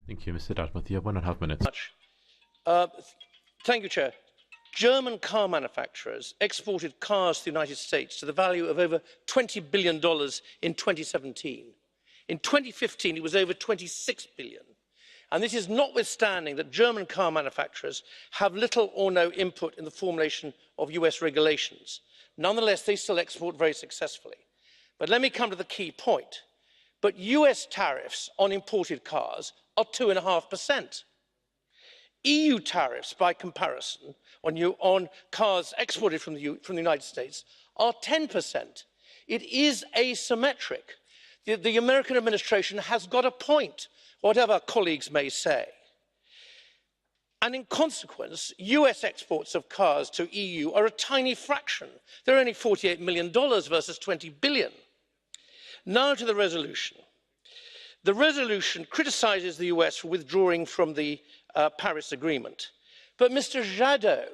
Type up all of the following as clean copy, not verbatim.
Thank you, Mr. Dartmouth. You have 1.5 minutes. Thank you, Chair. German car manufacturers exported cars to the United States to the value of over $20 billion in 2017. In 2015, it was over $26 billion. And this is notwithstanding that German car manufacturers have little or no input in the formulation of US regulations. Nonetheless, they still export very successfully. But let me come to the key point. But US tariffs on imported cars are 2.5%. EU tariffs, by comparison, on cars exported from the United States are 10%. It is asymmetric. The American administration has got a point, whatever colleagues may say. And in consequence, US exports of cars to EU are a tiny fraction. They're only $48 million versus $20 billion. Now to the resolution. The resolution criticises the US for withdrawing from the Paris Agreement. But Mr. Jadot,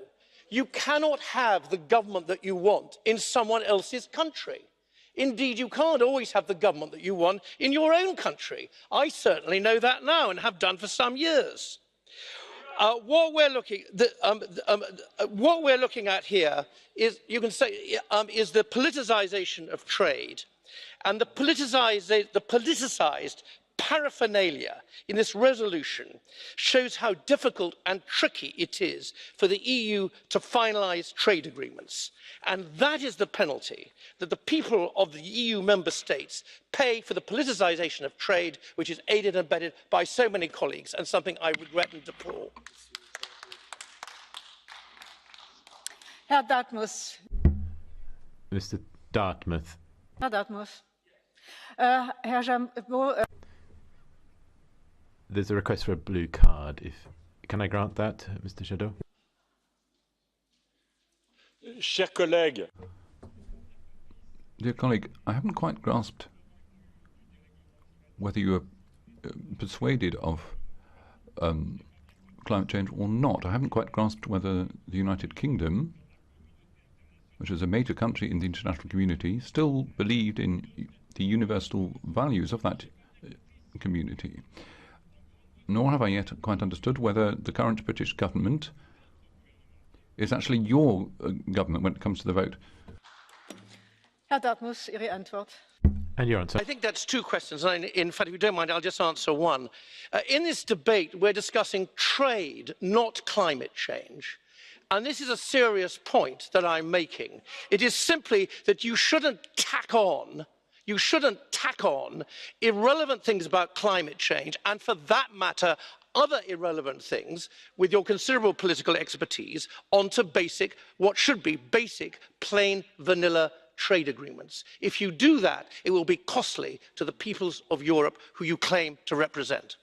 you cannot have the government that you want in someone else's country. Indeed, you can't always have the government that you want in your own country. I certainly know that now and have done for some years. What we're looking at here is, you can say, is the politicisation of trade, and the politicised paraphernalia in this resolution shows how difficult and tricky it is for the EU to finalise trade agreements. And that is the penalty that the people of the EU member states pay for the politicisation of trade, which is aided and abetted by so many colleagues, and something I regret and deplore. Herr Dartmouth. Mr. Dartmouth. Herr Dartmouth. Herr Jambot. There's a request for a blue card. Can I grant that, Mr. Jadot? Chers collègues. Dear colleague, I haven't quite grasped whether you are persuaded of climate change or not. I haven't quite grasped whether the United Kingdom, which is a major country in the international community, still believed in the universal values of that community. Nor have I yet quite understood whether the current British government is actually your government when it comes to the vote. Herr Dartmouth, Ihre Antwort. And your answer. I think that's two questions. And in fact, if you don't mind, I'll just answer one. In this debate, we're discussing trade, not climate change. And this is a serious point that I'm making. It is simply that you shouldn't tack on irrelevant things about climate change, and for that matter, other irrelevant things with your considerable political expertise onto what should be basic, plain vanilla trade agreements. If you do that, it will be costly to the peoples of Europe who you claim to represent.